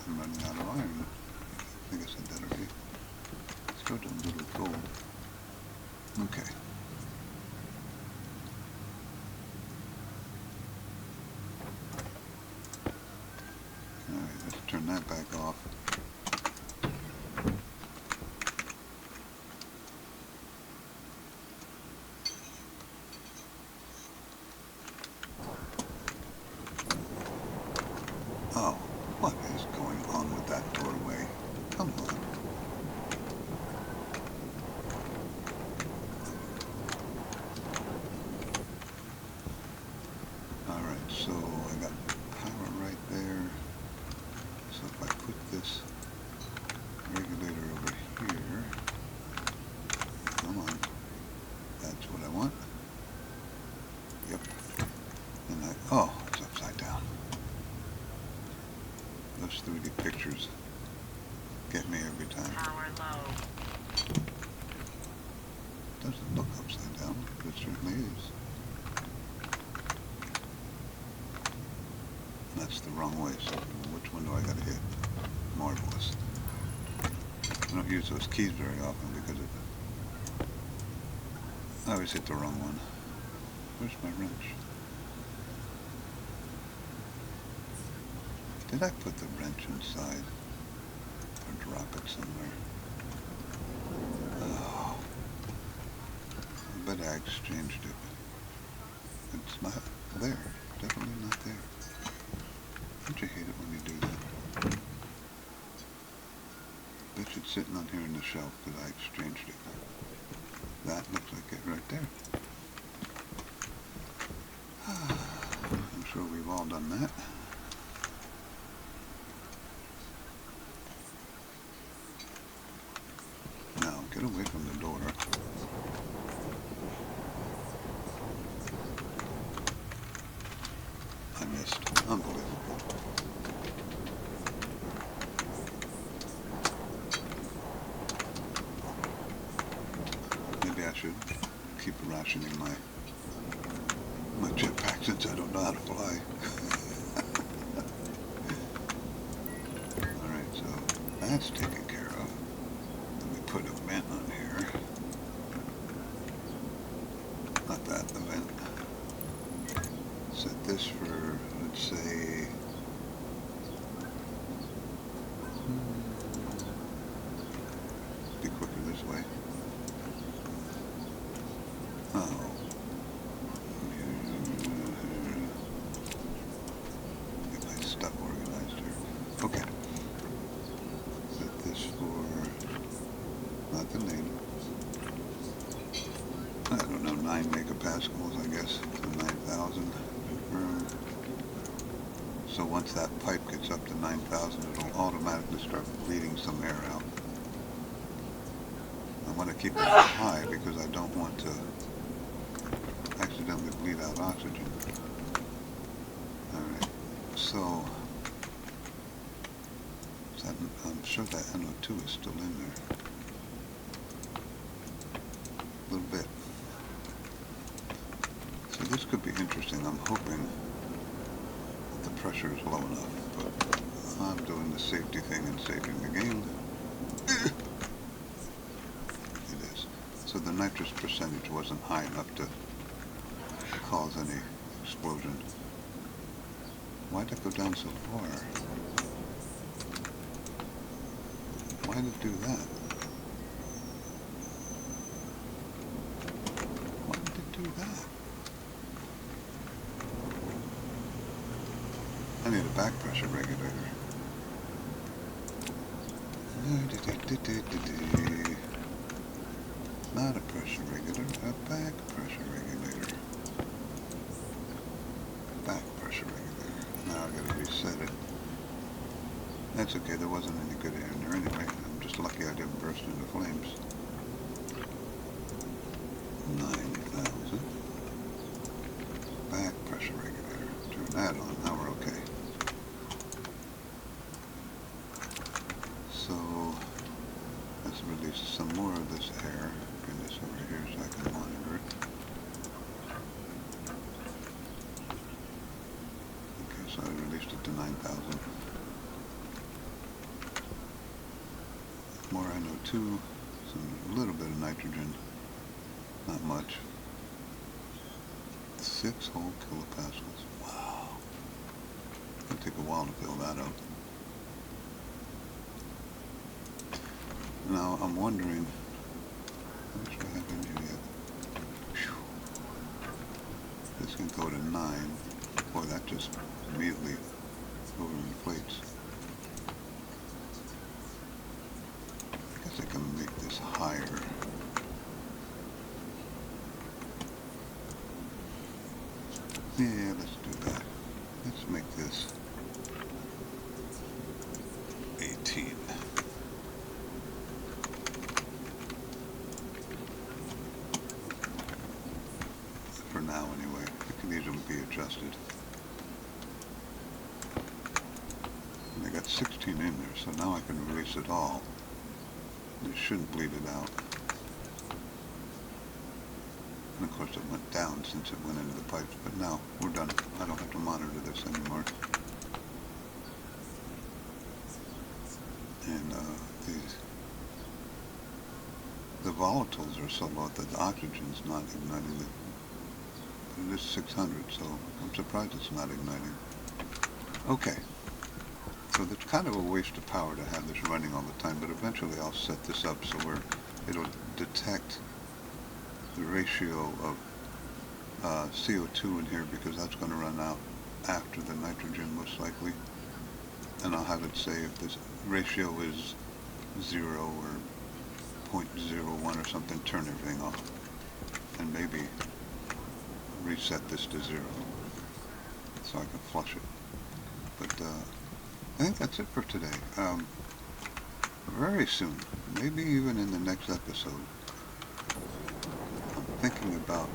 I'm running out of iron. I think I said that already. Let's go to a little gold. Okay. Alright, let's turn that back off. Oh, what is going on with that doorway? Come on. Alright, so I got power right there. So if I put this regulator over here, come on, that's what I want. Yep. And oh, it's upside down. Those 3D pictures get me every time. Power low. Doesn't look upside down, but it certainly is. That's the wrong way, so which one do I gotta hit? Marvelous. I don't use those keys very often because I always hit the wrong one. Where's my wrench? Did I put the wrench inside? Or drop it somewhere? Oh. I bet I exchanged it. It's not there. Definitely not there. Don't you hate it when you do that? Bet it's sitting on here in the shelf because I exchanged it. That looks like it right there. I'm sure we've all done that. Now, get away from the door. I missed. Unbelievable. Maybe I should keep rationing my jetpack since I don't know how to fly. Alright, so that's taken care of. Let me put a vent on here. Not that, the vent. Set this for, let's say, be quicker this way. Oh. Get my stuff organized here. Okay. Set this for, not the name. I don't know, 9 megapascals, I guess, to 9,000. So once that pipe gets up to 9,000, it'll automatically start bleeding some air out. I want to keep it high because I don't want to accidentally bleed out oxygen. Alright, so I'm sure that NO2 is still in there. A little bit. So this could be interesting. I'm hoping the pressure is low enough, but I'm doing the safety thing and saving the game. It is. So the nitrous percentage wasn't high enough to cause any explosion. Why'd it go down so far? Why did it do that? Why did it do that? I need a back pressure regulator. Not a pressure regulator, a back pressure regulator. Back pressure regulator. Now I gotta reset it. That's okay, there wasn't any good air in there anyway. I'm just lucky I didn't burst into flames. 9,000. Back pressure regulator. Turn that on, now we're okay. So, let's release some more of this air. Bring this over here so I can monitor it. Okay, so I released it to 9,000. More NO2, a little bit of nitrogen, not much. 6 whole kilopascals. Wow. It'll take a while to fill that up. Now I'm wondering, how much do I have in here yet? Whew. This can go to 9. Boy, that just immediately overinflates. I guess I can make this higher. Yeah, let's do that. Let's make this 18. For now, anyway. It can easily be adjusted. And I got 16 in there, so now I can release it all. It shouldn't bleed it out. And of course it went down since it went into the pipes, but now we're done. I don't have to monitor this anymore. And the volatiles are so low that the oxygen's not igniting it. It is 600, so I'm surprised it's not igniting. Okay. So it's kind of a waste of power to have this running all the time, but eventually I'll set this up so it'll detect the ratio of CO2 in here because that's going to run out after the nitrogen most likely. and I'll have it say if this ratio is 0 or 0.01 or something, turn everything off, and maybe reset this to 0 so I can flush it. But I think that's it for today. Very soon, maybe even in the next episode, I'm thinking about,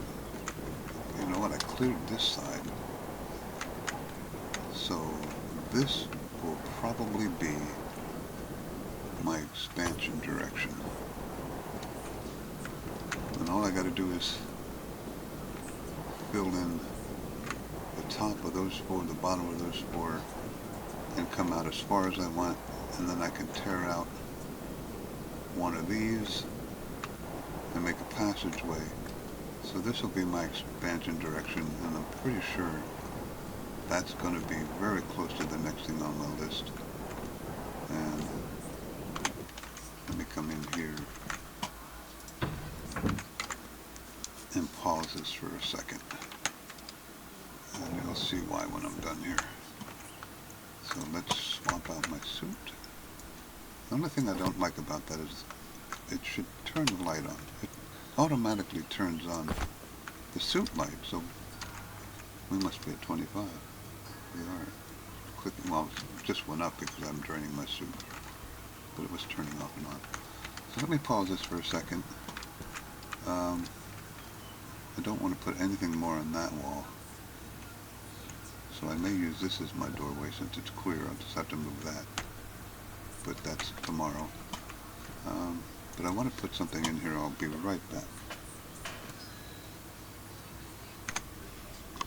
you know what, I cleared this side, so this will probably be my expansion direction. And all I got to do is fill in the top of those four, the bottom of those four, and come out as far as I want, and then I can tear out one of these and make a passageway. So this will be my expansion direction, and I'm pretty sure that's going to be very close to the next thing on my list. And let me come in here and pause this for a second, and you'll see why when I'm done here. So let's swap out my suit. The only thing I don't like about that is it should turn the light on. It automatically turns on the suit light, so we must be at 25. We are. Clicking, well, it just went up because I'm draining my suit, but it was turning off and on. So let me pause this for a second. I don't want to put anything more on that wall, so I may use this as my doorway since it's clear. I'll just have to move that, but that's tomorrow. But I want to put something in here. I'll be right back.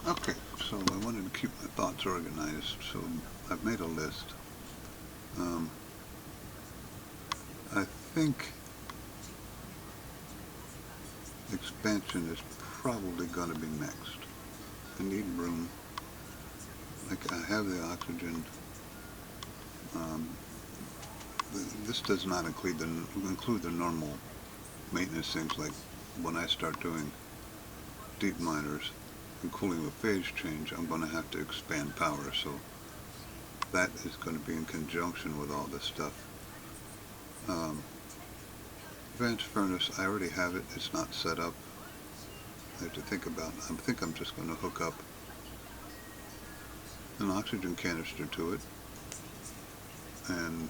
Okay, so I wanted to keep my thoughts organized, so I've made a list. I think expansion is probably going to be next. I need room. Like, I have the oxygen. This does not include the normal maintenance things, like when I start doing deep miners and cooling with phase change, I'm going to have to expand power, so that is going to be in conjunction with all this stuff. Advanced furnace, I already have it. It's not set up. I have to think about, I think I'm just going to hook up an oxygen canister to it and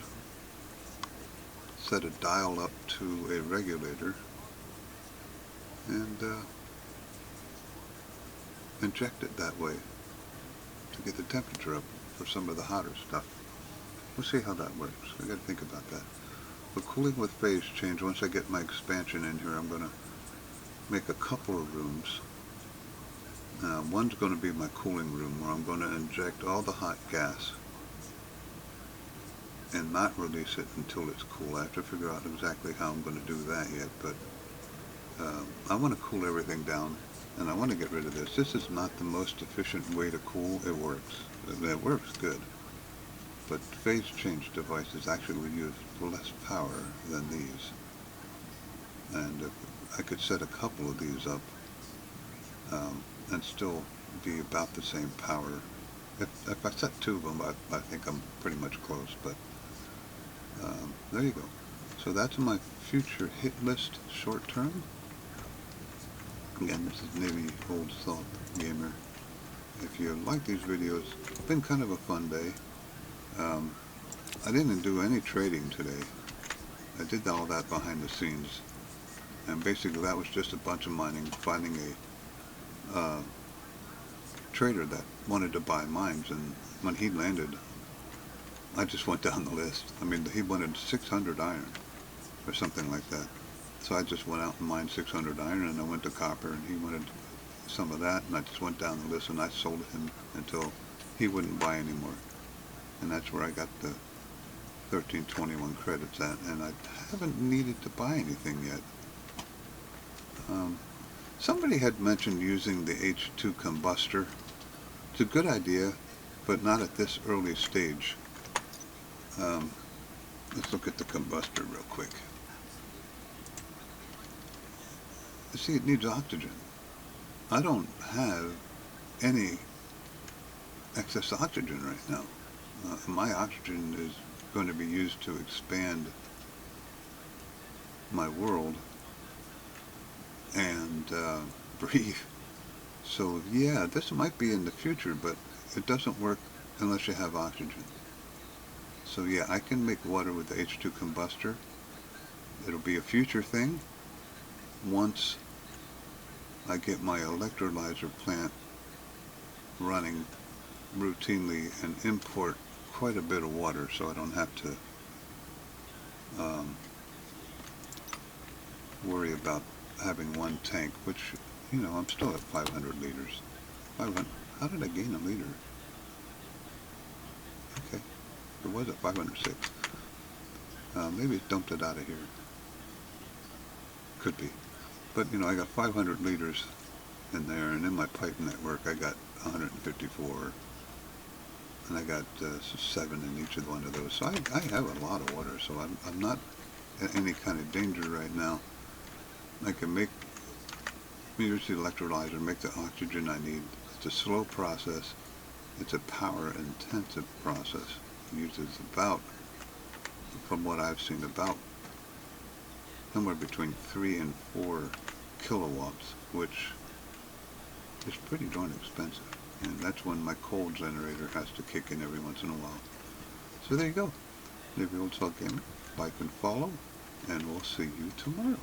set a dial up to a regulator and inject it that way to get the temperature up for some of the hotter stuff. We'll see how that works. I got to think about that. But cooling with phase change, once I get my expansion in here, I'm going to make a couple of rooms. One's going to be my cooling room, where I'm going to inject all the hot gas and not release it until it's cool. I have to figure out exactly how I'm going to do that yet, but I want to cool everything down, and I want to get rid of this. This is not the most efficient way to cool. It works. It works good. But phase change devices actually use less power than these. And if I could set a couple of these up and still be about the same power. If I set two of them, I think I'm pretty much close, but there you go. So that's my future hit list short term. Again, this is Navy Old Salt Gamer. If you like these videos, it's been kind of a fun day. I didn't do any trading today. I did all that behind the scenes. And basically that was just a bunch of mining, finding a trader that wanted to buy mines, and when he landed, I just went down the list. I mean, he wanted 600 iron or something like that. So I just went out and mined 600 iron, and I went to copper, and he wanted some of that, and I just went down the list and I sold him until he wouldn't buy anymore. And that's where I got the 1321 credits at, and I haven't needed to buy anything yet. Somebody had mentioned using the H2 combustor. It's a good idea, but not at this early stage. Let's look at the combustor real quick. You see, it needs oxygen. I don't have any excess oxygen right now. My oxygen is going to be used to expand my world and breathe. So yeah, this might be in the future, but it doesn't work unless you have oxygen. So yeah, I can make water with the H2 combustor. It'll be a future thing once I get my electrolyzer plant running routinely and import quite a bit of water, so I don't have to worry about having one tank, which, you know, I'm still at 500 liters. 500, how did I gain a liter? Okay, it was at 506. Maybe it dumped it out of here. Could be. But, you know, I got 500 liters in there, and in my pipe network I got 154, and I got 7 in each of one of those. So I have a lot of water, so I'm not in any kind of danger right now. I can use the electrolyzer, make the oxygen I need. It's a slow process. It's a power-intensive process. It uses about, from what I've seen, about somewhere between 3 and 4 kilowatts, which is pretty darn expensive. And that's when my coal generator has to kick in every once in a while. So there you go. Navy Old Salt Gamer. Like and follow, and we'll see you tomorrow.